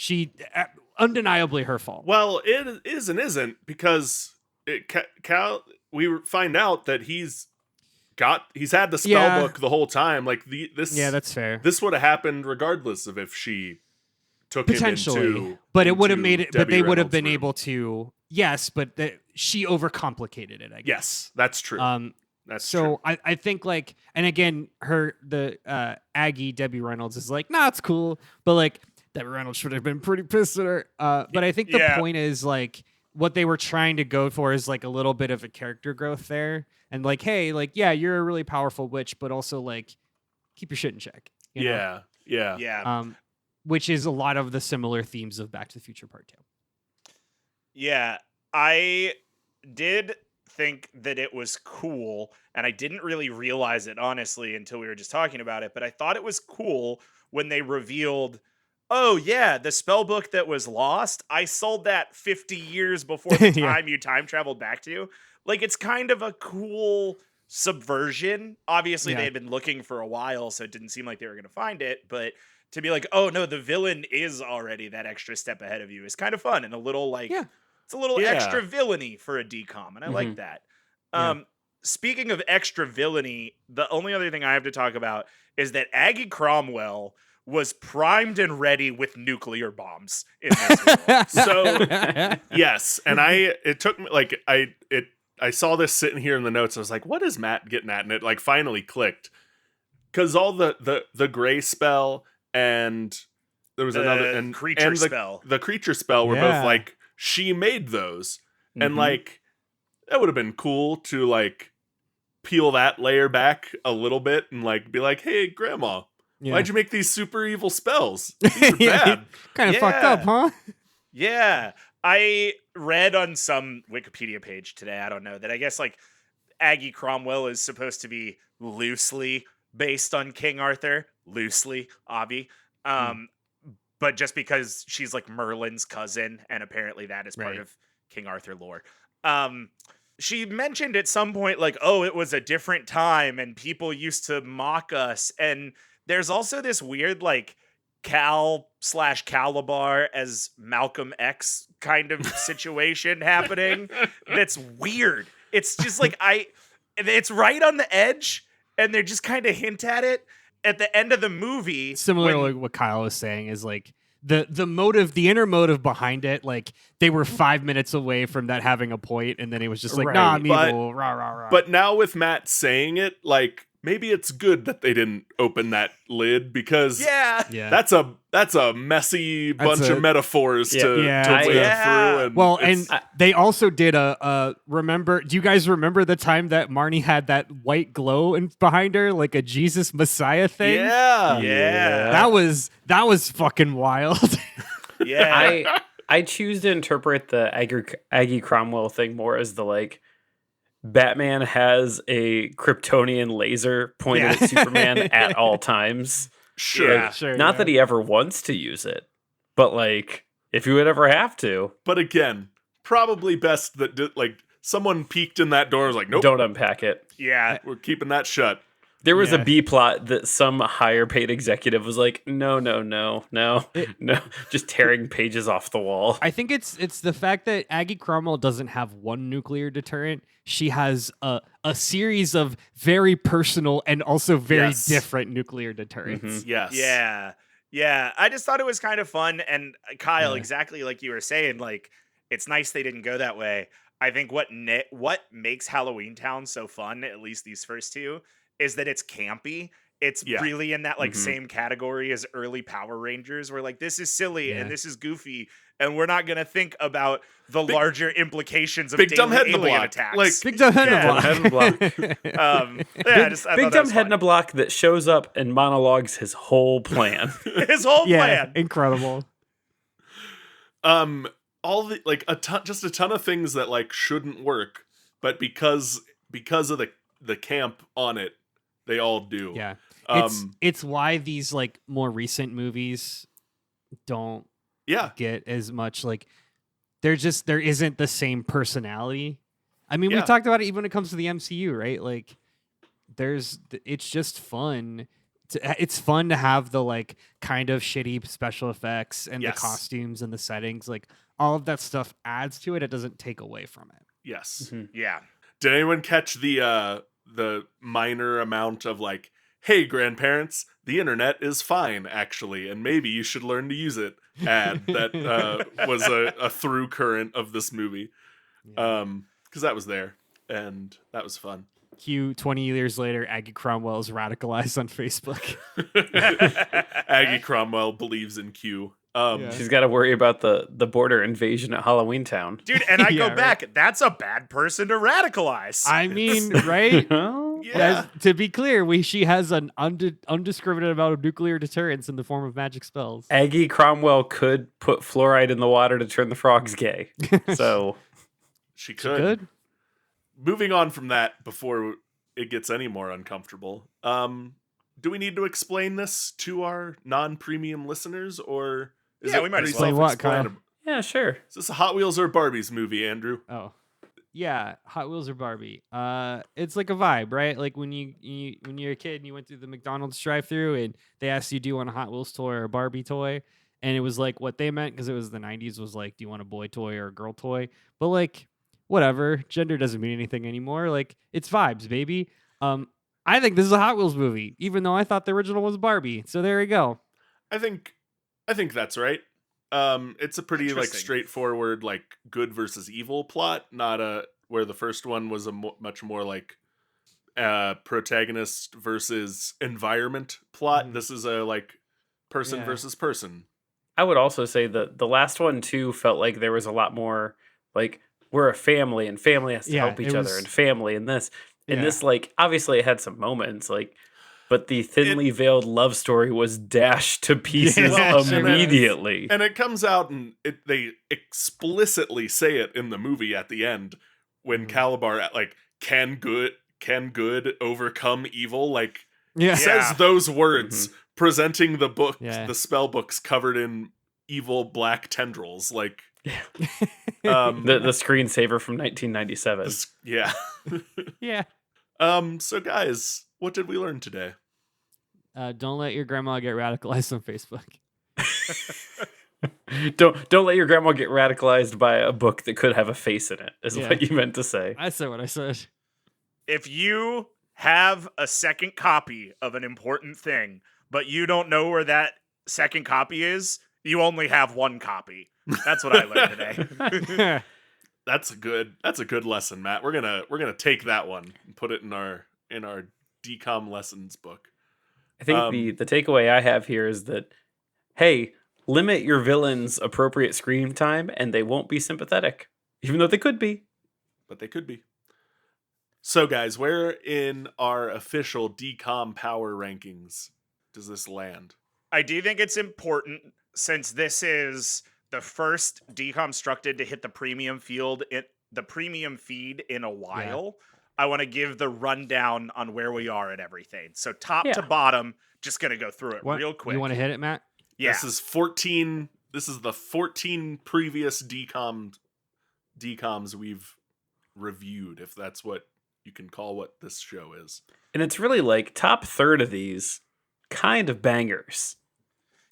undeniably her fault. Well, it is and isn't, because we find out that he's had the spell book the whole time. Like, this. Yeah, that's fair. This would have happened regardless of if she took him potentially, into, but it would have into made it. But Debbie they would have Reynolds' been room. able to. Yes, but she overcomplicated it. I guess. Yes, that's true. That's so true. I think like, and again, the Aggie Debbie Reynolds is like, nah, it's cool, but like Debbie Reynolds should have been pretty pissed at her. But I think the point is like what they were trying to go for is like a little bit of a character growth there, and like, hey, like yeah, you're a really powerful witch, but also like keep your shit in check. You know? Yeah. Which is a lot of the similar themes of Back to the Future Part 2. Yeah, I did think that it was cool, and I didn't really realize it, honestly, until we were just talking about it, but I thought it was cool when they revealed, oh yeah, the spell book that was lost, I sold that 50 years before the time you time traveled back to. Like, it's kind of a cool subversion. Obviously, they had been looking for a while, so it didn't seem like they were going to find it, but to be like, oh no, the villain is already that extra step ahead of you is kind of fun and a little like, it's a little extra villainy for a DCOM, and I like that. Speaking of extra villainy, the only other thing I have to talk about is that Aggie Cromwell was primed and ready with nuclear bombs in this world. So yes, and it took me like I saw this sitting here in the notes. I was like, what is Matt getting at? And it like finally clicked, because all the gray spell and there was another and creature and spell. The creature spell were both like she made those, and like that would have been cool to like peel that layer back a little bit and like be like, hey, Grandma. Yeah. Why'd you make these super evil spells? These are bad. Kind of fucked up, huh? Yeah. I read on some Wikipedia page today, I don't know, that I guess like Aggie Cromwell is supposed to be loosely based on King Arthur. Loosely, Abby. But just because she's like Merlin's cousin, and apparently that is part of King Arthur lore. She mentioned at some point like, oh, it was a different time and people used to mock us, and there's also this weird, like, Kalabar as Malcolm X kind of situation happening that's weird. It's just like, it's right on the edge, and they just kind of hint at it at the end of the movie. Similar to like what Kyle was saying is like, the motive, the inner motive behind it, like they were 5 minutes away from that having a point, and then it was just like, nah, I'm evil, rah, rah, rah. But now with Matt saying it, like, maybe it's good that they didn't open that lid, because that's a messy bunch of metaphors to wade through. And and they also did remember, do you guys remember the time that Marnie had that white glow behind her, like a Jesus Messiah thing? Yeah. That was fucking wild. I choose to interpret the Aggie Cromwell thing more as the like, Batman has a Kryptonian laser pointed at Superman at all times. Sure. Not that he ever wants to use it, but like if he would ever have to. But again, probably best that like someone peeked in that door and was like, nope. Don't unpack it. Yeah. We're keeping that shut. There was a B plot that some higher paid executive was like, no, just tearing pages off the wall. I think it's the fact that Aggie Cromwell doesn't have one nuclear deterrent. She has a series of very personal and also very different nuclear deterrents. Yes. Yeah. I just thought it was kind of fun. And Kyle, exactly like you were saying, like, it's nice they didn't go that way. I think what makes Halloweentown so fun, at least these first two, is that it's campy. It's really in that like same category as early Power Rangers, where like this is silly and this is goofy, and we're not gonna think about the larger implications of big dumb head in the alien block attacks. Like big dumb head in the block. Big dumb head in a block that shows up and monologues his whole plan. His whole plan. Incredible. All the like a ton of things that like shouldn't work, but because of the camp on it, they all do. Yeah. It's why these like more recent movies don't get as much like there isn't the same personality. I mean, we talked about it even when it comes to the MCU, right? Like it's just fun. It's fun to have the like kind of shitty special effects and the costumes and the settings. Like all of that stuff adds to it. It doesn't take away from it. Yes. Mm-hmm. Yeah. Did anyone catch the minor amount of like, hey, grandparents, the internet is fine, actually, and maybe you should learn to use it ad that was a through current of this movie. Because that was there, and that was fun. Q 20 years later, Aggie Cromwell is radicalized on Facebook. Aggie Cromwell believes in Q. She's got to worry about the border invasion at Halloweentown. Dude, and I Yeah, go back, that's a bad person to radicalize. I mean, right? Yeah. To be clear, she has an undiscriminated amount of nuclear deterrence in the form of magic spells. Aggie Cromwell could put fluoride in the water to turn the frogs gay. So she could. Moving on from that before it gets any more uncomfortable. Do we need to explain this to our non-premium listeners, or is it we might pretty explain what, Kyle? self-explanatory? yeah, sure. Is this a Hot Wheels or Barbie's movie, Andrew? Oh, yeah, Hot Wheels or Barbie. It's like a vibe, right? Like when you're a kid and you went through the McDonald's drive-thru and they asked you, do you want a Hot Wheels toy or a Barbie toy? And it was like what they meant, because it was the 90s, was like, do you want a boy toy or a girl toy? But like, whatever, gender doesn't mean anything anymore. Like, it's vibes, baby. I think this is a Hot Wheels movie, even though I thought the original was Barbie. So there you go. I think that's right. It's a pretty like Interesting. straightforward like good versus evil plot, not where the first one was a much more like protagonist versus environment plot. This is a like person versus person. I would also say that the last one too felt like there was a lot more like we're a family and family has to help each other and family and this. And this, like, obviously it had some moments, like, but the thinly veiled love story was dashed to pieces immediately. And it comes out and they explicitly say it in the movie at the end when Kalabar, like, can good overcome evil? Like, says those words, presenting the book, the spell books covered in evil black tendrils, like... the screensaver from 1997. Yeah. Yeah. So guys, what did we learn today? Don't let your grandma get radicalized on Facebook. Don't let your grandma get radicalized by a book that could have a face in it, is what you meant to say. I said what I said. If you have a second copy of an important thing, but you don't know where that second copy is, you only have one copy. That's what I learned today. That's a good lesson, Matt. We're gonna take that one and put it in our DCOM lessons book. I think the takeaway I have here is that, hey, limit your villains' appropriate screen time and they won't be sympathetic. Even though they could be. But they could be. So guys, where in our official DCOM power rankings does this land? I do think it's important, since this is the first DCOMstructed to hit the premium feed in a while. I want to give the rundown on where we are at everything. So top to bottom, just going to go through it real quick. You want to hit it, Matt? Yeah. This is the 14 previous DCOMs we've reviewed, if that's what you can call what this show is. And it's really like top third of these kind of bangers.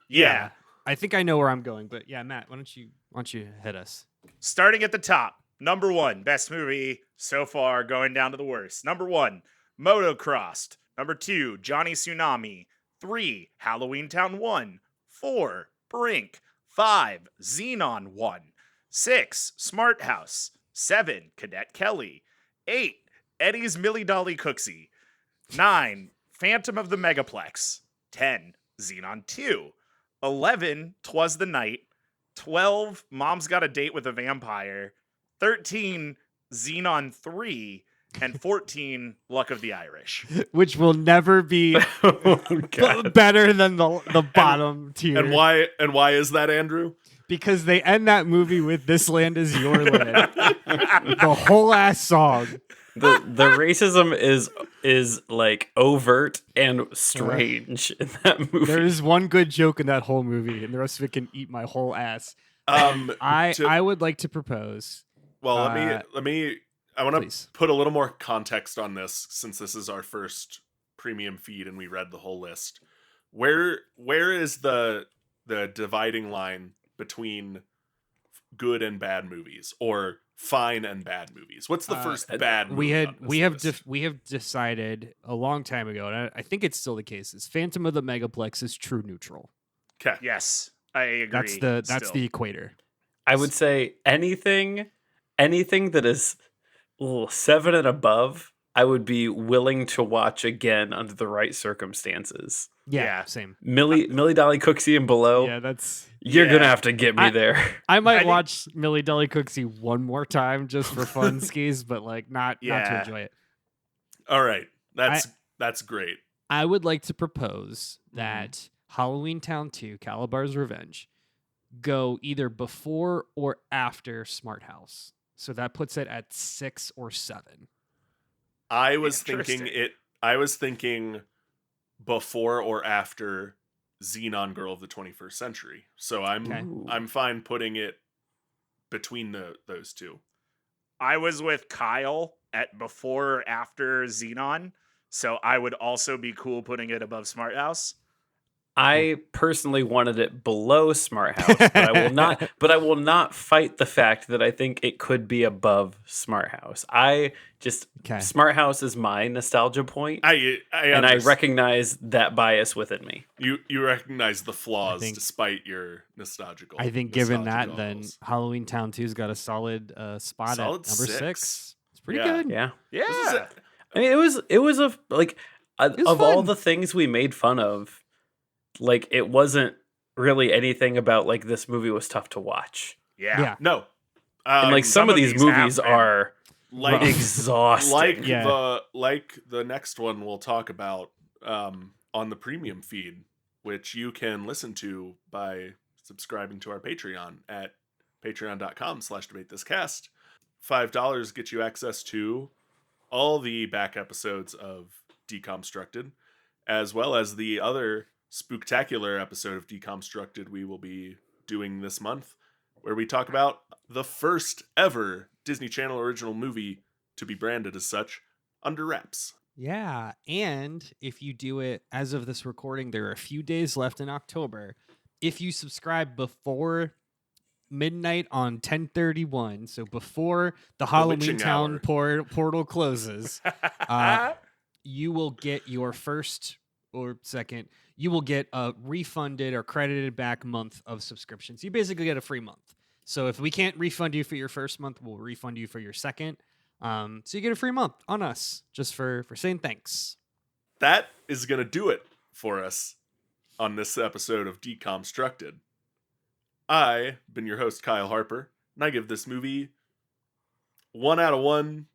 Yeah. I think I know where I'm going, but yeah, Matt, why don't you hit us? Starting at the top, number 1, best movie so far, going down to the worst. Number 1, Motocrossed. Number 2, Johnny Tsunami. 3, Halloweentown 1. 4, Brink. 5, Xenon 1. 6, Smart House. 7, Cadet Kelly. 8, Eddie's Millie Dolly Cooksy. 9, Phantom of the Megaplex. 10, Xenon 2. 11, 'Twas the Night. 12, Mom's Got a Date with a Vampire. 13, Xenon 3. And 14, Luck of the Irish. Which will never be better than the bottom tier. And why is that, Andrew? Because they end that movie with "This Land Is Your Land." The whole ass song. The racism is like overt and strange in that movie. There is one good joke in that whole movie, and the rest of it can eat my whole ass. I would like to propose. Well, I want to put a little more context on this, since this is our first premium feed and we read the whole list. Where is the dividing line between good and bad movies, or fine and bad movies? What's the first bad movie? We have decided a long time ago, and I think it's still the case, is Phantom of the Megaplex is true neutral. Okay. Yes, I agree. That's the equator. I would say anything that is 7 and above, I would be willing to watch again under the right circumstances. Yeah. Same. Millie Dolly Cooksey and below. Yeah, you're gonna have to get me there. I might watch Millie Dolly Cooksey one more time just for fun skis, but like not to enjoy it. All right, that's great. I would like to propose that Halloweentown 2, Calabar's Revenge, go either before or after Smart House. So that puts it at 6 or 7. I was thinking before or after Xenon Girl of the 21st Century. So I'm fine putting it between those two. I was with Kyle at before or after Xenon, so I would also be cool putting it above Smart House. I personally wanted it below Smart House, but I will not. But I will not fight the fact that I think it could be above Smart House. Smart House is my nostalgia point, and I recognize that bias within me. You recognize the flaws despite your nostalgical. I think given that, then Halloweentown 2's got a solid spot at number 6. It's pretty good. Yeah. Yeah. I mean, it was of all the things we made fun of. Like, it wasn't really anything about, like, this movie was tough to watch. Yeah. No. And, like, some of these movies are like exhausting. Like the next one we'll talk about on the premium feed, which you can listen to by subscribing to our Patreon at patreon.com/debatethiscast. $5 gets you access to all the back episodes of DCOMstructed, as well as the other spooktacular episode of DCOMstructed we will be doing this month, where we talk about the first ever Disney Channel original movie to be branded as such, Under Wraps. Yeah, and if you do it as of this recording, there are a few days left in October. If you subscribe before midnight on 10/31, so before the Halloweentown portal closes, you will get your first or second. You will get a refunded or credited back month of subscriptions. You basically get a free month. So if we can't refund you for your first month, we'll refund you for your second. So you get a free month on us just for saying thanks. That is going to do it for us on this episode of DCOMstructed. I've been your host, Kyle Harper, and I give this movie 1 out of 1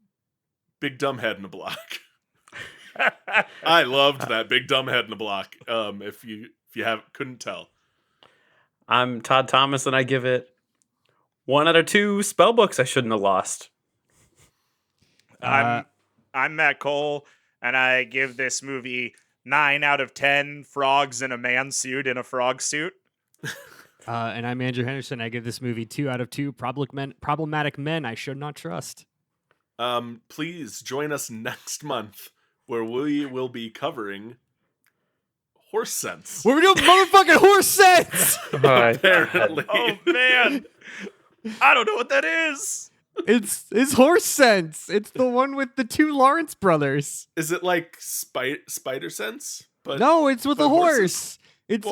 big dumb head in a block. I loved that big dumb head in the block. If you couldn't tell. I'm Todd Thomas, and I give it 1 out of 2 spell books I shouldn't have lost. I'm Matt Cole, and I give this movie 9 out of 10 frogs in a man suit in a frog suit. And I'm Andrew Henderson. I give this movie 2 out of 2 problematic men I should not trust. Please join us next month, where we will be covering horse sense. We're doing motherfucking horse sense! Apparently. Oh, man. I don't know what that is. It's horse sense. It's the one with the 2 Lawrence brothers. Is it like spider sense? But no, it's with a horse. It's a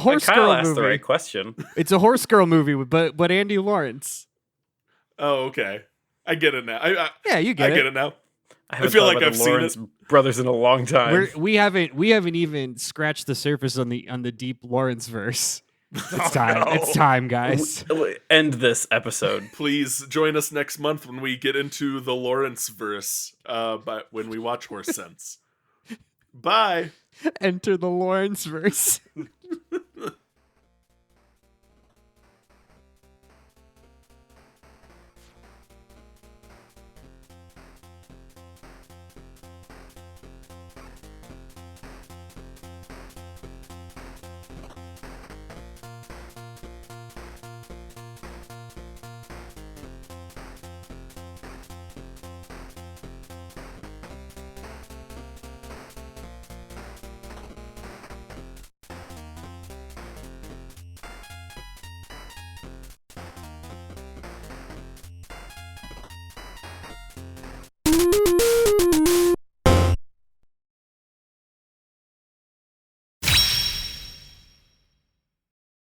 horse girl movie. The right question. It's a horse girl movie, but Andy Lawrence. Oh, okay. I get it now. You get it. I get it now. I feel like I've seen Lawrence brothers in a long time. We haven't even scratched the surface on the deep Lawrence verse. It's time. No. It's time, guys. End this episode. Please join us next month when we get into the Lawrence verse. But when we watch Horse Sense. Bye. Enter the Lawrence verse.